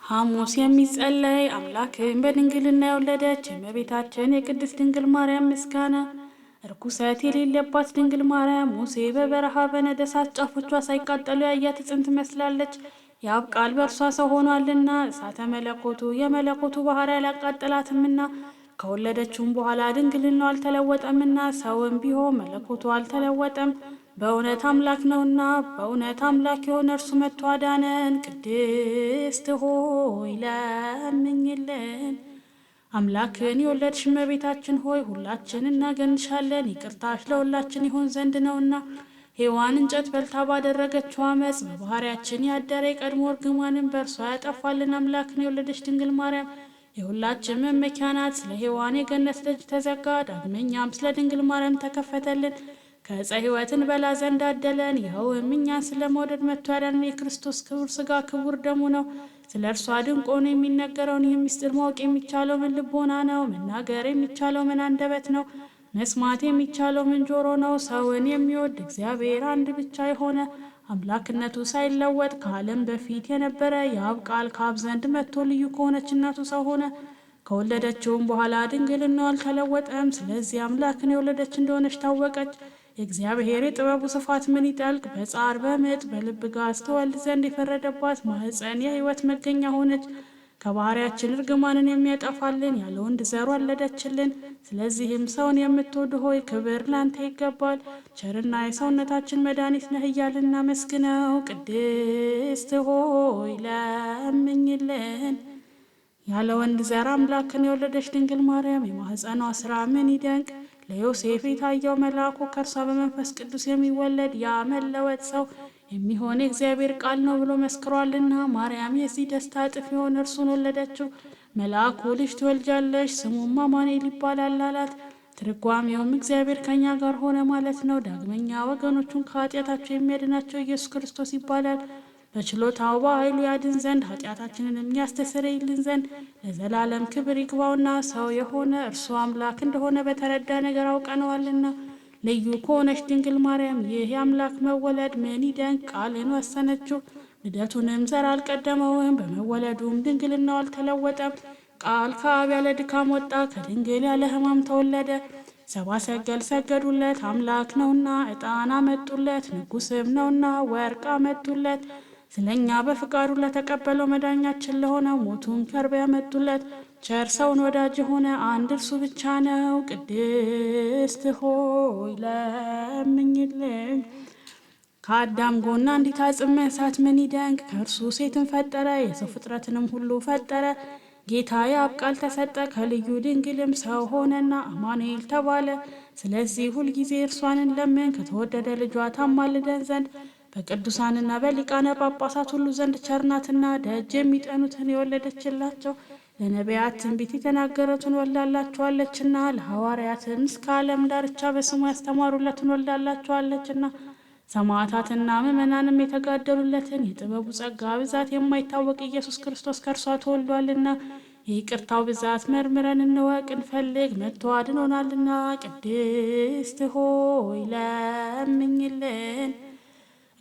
ሐሙስ የሚጸለይ አምላክን በድንግልና የወለደች እመቤታችን የቅድስት ድንግል ማርያም ምስጋና። ርኩሰት የሌለባት ድንግል ማርያም ሙሴ በበረሃ በነደ እሳት ጫፎቿ ሳይቃጠሉ ያያት ዕፅን ትመስላለች። የአብ ቃል በእርሷ ሰው ሆኗልና እሳተ መለኮቱ የመለኮቱ ባህሪ አላቃጠላትምና ከወለደችውም በኋላ ድንግልናው አልተለወጠምና ሰውም ቢሆን መለኮቱ አልተለወጠም። በእውነት አምላክ ነውና በእውነት አምላክ የሆነ እርሱ መጥቶ አዳነን። ቅድስት ሆይ ለምኝልን። አምላክን የወለድሽ እመቤታችን ሆይ ሁላችን እናገንሻለን። ይቅርታሽ ለሁላችን ይሆን ዘንድ ነውና ሔዋን እንጨት በልታ ባደረገችው አመፅ በባህሪያችን ያደረ የቀድሞ እርግማንን በእርሷ ያጠፋልን አምላክን የወለደች ድንግል ማርያም የሁላችን መመኪያ ናት። ስለ ሔዋን የገነት ደጅ ተዘጋ፣ ዳግመኛም ስለ ድንግል ማርያም ተከፈተልን። ከዕፀ ሕይወትን በላ ዘንድ አደለን። ይኸውም እኛን ስለ መውደድ መጥቶ ያዳነን የክርስቶስ ክቡር ሥጋ ክቡር ደሙ ነው። ስለ እርሷ ድንቅ ሆኖ የሚነገረውን ይህ ምስጢር ማወቅ የሚቻለው ምን ልቦና ነው? መናገር የሚቻለው ምን አንደበት ነው? መስማት የሚቻለው ምን ጆሮ ነው? ሰውን የሚወድ እግዚአብሔር አንድ ብቻ የሆነ አምላክነቱ ሳይለወጥ ከዓለም በፊት የነበረ የአብ ቃል ከአብ ዘንድ መጥቶ ልዩ ከሆነች እናቱ ሰው ሆነ። ከወለደችውም በኋላ ድንግልናው አልተለወጠም። ስለዚህ አምላክን የወለደች እንደሆነች ታወቀች። የእግዚአብሔር የጥበቡ ስፋት ምን ይጠልቅ! በጻር በምጥ በልብ ጋዝ ተወልድ ዘንድ የፈረደባት ማኅፀን የሕይወት መገኛ ሆነች። ከባህሪያችን እርግማንን የሚያጠፋልን ያለ ወንድ ዘር ወለደችልን። ስለዚህም ሰውን የምትወድ ሆይ ክብር ላንተ ይገባል። ቸርና የሰውነታችን መድኃኒት ነህ እያልን እናመስግነው። ቅድስት ሆይ ለምኝልን። ያለ ወንድ ዘር አምላክን የወለደች ድንግል ማርያም የማኅፀኗ ሥራ ምን ይደንቅ! ለዮሴፍ የታየው መልአኩ ከእርሷ በመንፈስ ቅዱስ የሚወለድ ያ መለወጥ ሰው የሚሆን የእግዚአብሔር ቃል ነው ብሎ መስክሯልና ማርያም የዚህ ደስታ እጥፍ የሆነ እርሱን ወለደችው። መልአኩ ልጅ ትወልጃለሽ፣ ስሙም አማኑኤል ይባላል አላት። ትርጓሜውም እግዚአብሔር ከኛ ጋር ሆነ ማለት ነው። ዳግመኛ ወገኖቹን ከኃጢአታቸው የሚያድናቸው ኢየሱስ ክርስቶስ ይባላል። በችሎታው በኃይሉ ያድን ዘንድ ኃጢአታችንን የሚያስተሰርይልን ዘንድ ለዘላለም ክብር ይግባውና ሰው የሆነ እርሱ አምላክ እንደሆነ በተረዳ ነገር አውቀነዋልና። ልዩ ከሆነች ድንግል ማርያም ይህ የአምላክ መወለድ ምን ይደንቅ! ቃልን ወሰነችው፣ ልደቱንም ዘር አልቀደመውም። በመወለዱም ድንግልናው አልተለወጠም። ቃል ከአብ ያለ ድካም ወጣ፣ ከድንግል ያለ ሕማም ተወለደ። ሰብአ ሰገል ሰገዱለት፣ አምላክ ነውና ዕጣን አመጡለት፣ ንጉሥም ነውና ወርቅ አመጡለት። ስለኛ በፍቃዱ ለተቀበለው መዳኛችን ለሆነው ሞቱን ከርቤ ያመጡለት። ቸር ሰውን ወዳጅ የሆነ አንድ እርሱ ብቻ ነው። ቅድስት ሆይ ለምኝልን። ከአዳም ጎን አንዲት አጽም መንሳት ምን ይደንቅ! ከእርሱ ሴትን ፈጠረ፣ የሰው ፍጥረትንም ሁሉ ፈጠረ። ጌታ የአብ ቃል ተሰጠ፣ ከልዩ ድንግልም ሰው ሆነና አማኑኤል ተባለ። ስለዚህ ሁልጊዜ እርሷን እንለምን፣ ከተወደደ ልጇ ታማልደን ዘንድ በቅዱሳንና በሊቃነ ጳጳሳት ሁሉ ዘንድ ቸርናትና ደጅ የሚጠኑትን የወለደችላቸው። ለነቢያት ትንቢት የተናገሩትን ወልዳላቸዋለችና፣ ለሐዋርያትን እስከ ዓለም ዳርቻ በስሙ ያስተማሩለትን ወልዳላቸዋለችና፣ ሰማዕታትና ምዕመናንም የተጋደሉለትን የጥበቡ ጸጋ ብዛት የማይታወቅ ኢየሱስ ክርስቶስ ከእርሷ ተወልዷልና። የይቅርታው ብዛት መርምረን እንወቅ እንፈልግ፣ መጥቶ አድኖናልና። ቅድስት ሆይ ለምኝልን።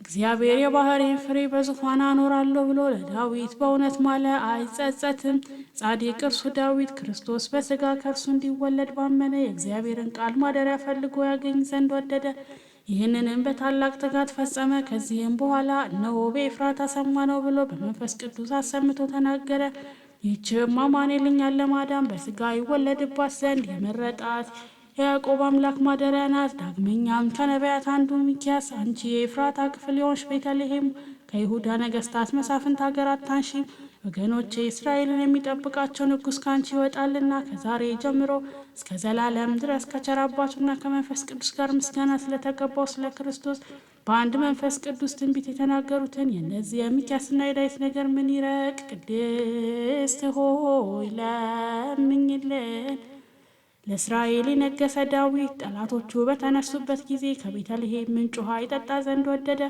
እግዚአብሔር የባህሪን ፍሬ በዙፋን አኖራለሁ ብሎ ለዳዊት በእውነት ማለ፣ አይጸጸትም። ጻድቅ እርሱ ዳዊት ክርስቶስ በሥጋ ከእርሱ እንዲወለድ ባመነ የእግዚአብሔርን ቃል ማደሪያ ፈልጎ ያገኝ ዘንድ ወደደ። ይህንንም በታላቅ ትጋት ፈጸመ። ከዚህም በኋላ እነሆ በኤፍራታ ሰማነው ብሎ በመንፈስ ቅዱስ አሰምቶ ተናገረ። ይህችም አማኑኤል እኛን ለማዳን በሥጋ ይወለድባት ዘንድ የመረጣት የያዕቆብ አምላክ ማደሪያ ናት። ዳግመኛም ከነቢያት አንዱ ሚክያስ አንቺ የኤፍራታ ክፍል የሆንሽ ቤተልሔም ከይሁዳ ነገሥታት መሳፍንት ሀገር አታንሺም፣ ወገኖቼ እስራኤልን የሚጠብቃቸው ንጉሥ ከአንቺ ይወጣልና። ከዛሬ ጀምሮ እስከ ዘላለም ድረስ ከቸር አባቱና ከመንፈስ ቅዱስ ጋር ምስጋና ስለተገባው ስለ ክርስቶስ በአንድ መንፈስ ቅዱስ ትንቢት የተናገሩትን የእነዚህ የሚክያስና የዳዊት ነገር ምን ይረቅ! ቅድስት ሆይ ለምኝልን። ለእስራኤል የነገሰ ዳዊት ጠላቶቹ በተነሱበት ጊዜ ከቤተልሔም ምንጭ ውሃ ይጠጣ ዘንድ ወደደ።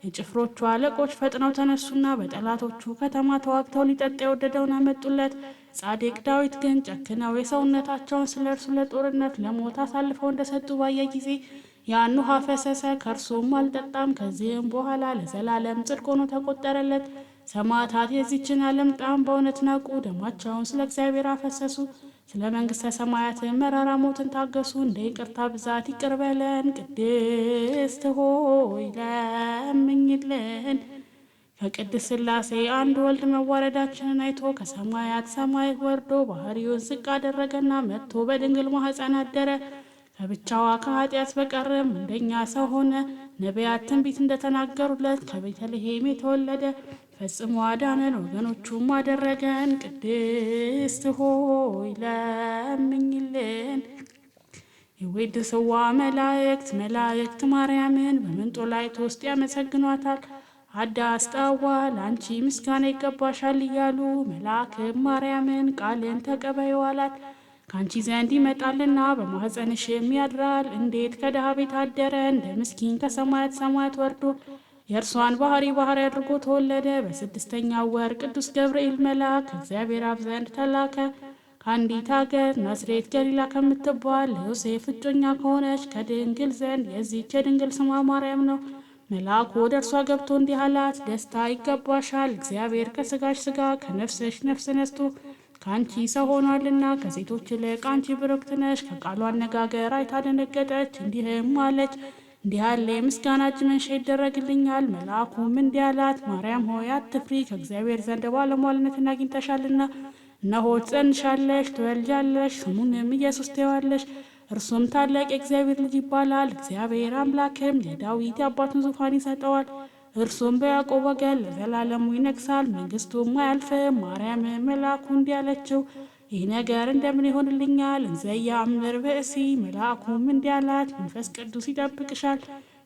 የጭፍሮቹ አለቆች ፈጥነው ተነሱና በጠላቶቹ ከተማ ተዋግተው ሊጠጣ የወደደውን አመጡለት። ጻድቅ ዳዊት ግን ጨክነው የሰውነታቸውን ስለ እርሱ ለጦርነት ለሞት አሳልፈው እንደሰጡ ባየ ጊዜ ያን ውሃ ፈሰሰ፣ ከእርሱም አልጠጣም። ከዚህም በኋላ ለዘላለም ጽድቅ ሆኖ ተቆጠረለት። ሰማዕታት የዚችን ዓለም ጣም በእውነት ናቁ። ደማቸውን ስለ እግዚአብሔር አፈሰሱ። ስለ መንግሥተ ሰማያት መራራ ሞትን ታገሱ። እንደ ይቅርታ ብዛት ይቅር በለን። ቅድስት ሆይ ለምኝልን። ከቅድስት ሥላሴ አንድ ወልድ መዋረዳችንን አይቶ ከሰማያት ሰማይ ወርዶ ባህሪውን ዝቅ አደረገና መጥቶ በድንግል ማኅፀን አደረ። ከብቻዋ ከኃጢአት በቀርም እንደኛ ሰው ሆነ። ነቢያት ትንቢት እንደተናገሩለት ከቤተልሔም የተወለደ ፈጽሞ አዳነን፣ ወገኖቹም አደረገን። ቅድስት ሆይ ለምኝልን። የወድስዋ መላእክት ማርያምን በመንጦላዕት ውስጥ ያመሰግኗታል። አዳስጣዋ ለአንቺ ምስጋና ይገባሻል እያሉ መልአክም ማርያምን ቃልን ተቀበዩ አላት። ከአንቺ ዘንድ ይመጣልና በማኅፀንሽም ያድራል። እንዴት ከድሃ ቤት አደረ እንደ ምስኪን ከሰማያት ሰማያት ወርዶ የእርሷን ባህሪ አድርጎ ተወለደ። በስድስተኛው ወር ቅዱስ ገብርኤል መልአክ ከእግዚአብሔር አብ ዘንድ ተላከ። ከአንዲት አገር ናዝሬት ገሊላ ከምትባል ለዮሴፍ እጮኛ ከሆነች ከድንግል ዘንድ የዚህች የድንግል ስሟ ማርያም ነው። መልአኩ ወደ እርሷ ገብቶ እንዲህ አላት፣ ደስታ ይገባሻል፣ እግዚአብሔር ከሥጋሽ ሥጋ ከነፍስሽ ነፍስ ነስቶ ከአንቺ ሰው ሆኗልና ከሴቶች ይልቅ አንቺ ብሩክት ነሽ። ከቃሉ አነጋገር አይታ ደነገጠች፣ እንዲህም አለች፣ እንዲህ ያለ የምስጋና እጅ መንሻ ይደረግልኛል? መልአኩም እንዲህ አላት፣ ማርያም ሆይ አትፍሪ፣ ከእግዚአብሔር ዘንድ ባለሟልነትን አግኝተሻልና። እነሆ ትጸንሻለሽ፣ ትወልጃለሽ፣ ስሙንም ኢየሱስ ትዪዋለሽ። እርሱም ታላቅ የእግዚአብሔር ልጅ ይባላል። እግዚአብሔር አምላክም ለዳዊት የአባቱን ዙፋን ይሰጠዋል። እርሱም በያዕቆብ ወገን ለዘላለሙ ይነግሣል፣ መንግሥቱም አያልፍም። ማርያም መልአኩ እንዲህ አለችው፣ ይህ ነገር እንደምን ይሆንልኛል? እንዘ ኢየአምር ብእሲ። መልአኩም እንዲህ አላት፣ መንፈስ ቅዱስ ይጠብቅሻል፣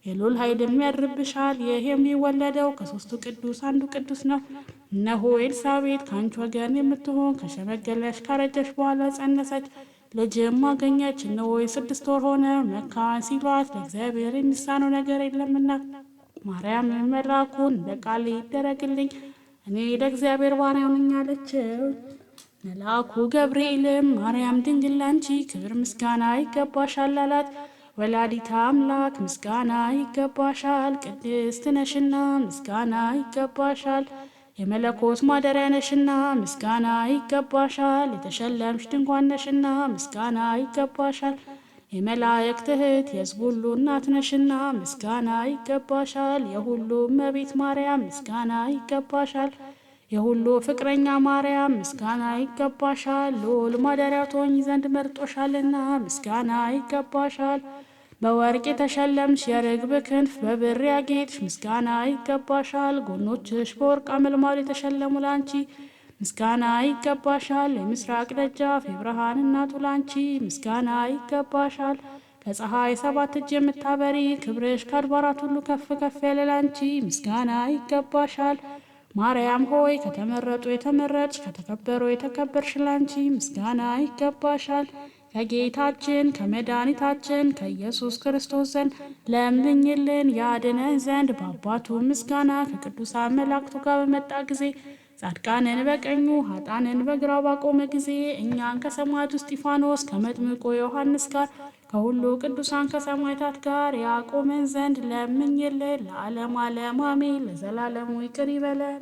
የልዑል ኃይልም ያድርብሻል። ይህ የሚወለደው ከሦስቱ ቅዱስ አንዱ ቅዱስ ነው። እነሆ ኤልሳቤጥ ከአንቺ ወገን የምትሆን ከሸመገለሽ ካረጀሽ በኋላ ጸነሰች፣ ልጅም አገኘች። እነሆ የ6 ወር ሆነ፣ መካን ሲሏት ለእግዚአብሔር የሚሳነው ነገር የለምና። ማርያም መልአኩን እንደ ቃል ይደረግልኝ፣ እኔ ለእግዚአብሔር ባሪያው ነኝ አለችው። መልአኩ ገብርኤልም ማርያም ድንግል ላንቺ ክብር ምስጋና ይገባሻል አላት። ወላዲተ አምላክ ምስጋና ይገባሻል፣ ቅድስት ነሽና ምስጋና ይገባሻል። የመለኮት ማደሪያ ነሽና ምስጋና ይገባሻል። የተሸለምሽ ድንኳን ነሽና ምስጋና ይገባሻል። የመላእክት እህት የሕዝብ ሁሉ እናት ነሽና ምስጋና ይገባሻል። የሁሉ እመቤት ማርያም ምስጋና ይገባሻል። የሁሉ ፍቅረኛ ማርያም ምስጋና ይገባሻል። ልዑል ማደሪያው ትሆኚ ዘንድ መርጦሻልና ምስጋና ይገባሻል። በወርቅ የተሸለምሽ የርግብ ክንፍ በብር ያጌጥሽ ምስጋና ይገባሻል። ጎኖችሽ በወርቅ አመልማል የተሸለሙ ላንቺ ምስጋና ይገባሻል። የምስራቅ ደጃፍ የብርሃን እናቱ ላንቺ ምስጋና ይገባሻል። ከፀሐይ 7 እጅ የምታበሪ ክብርሽ ከአድባራት ሁሉ ከፍ ከፍ ያለ ላንቺ ምስጋና ይገባሻል። ማርያም ሆይ ከተመረጡ የተመረጥሽ ከተከበሩ የተከበርሽ ላንቺ ምስጋና ይገባሻል። ከጌታችን ከመድኃኒታችን ከኢየሱስ ክርስቶስ ዘንድ ለምኝልን ያድነን ዘንድ በአባቱ ምስጋና ከቅዱሳን መላእክቱ ጋር በመጣ ጊዜ ጻድቃንን በቀኙ ኃጥአንን በግራው ባቆመ ጊዜ እኛን ከሰማዕቱ እስጢፋኖስ ከመጥምቁ ዮሐንስ ጋር ከሁሉ ቅዱሳን ከሰማዕታት ጋር ያቆመን ዘንድ ለምኝልን። ለዓለም ዓለም አሜን። ለዘላለሙ ይቅር ይበለን።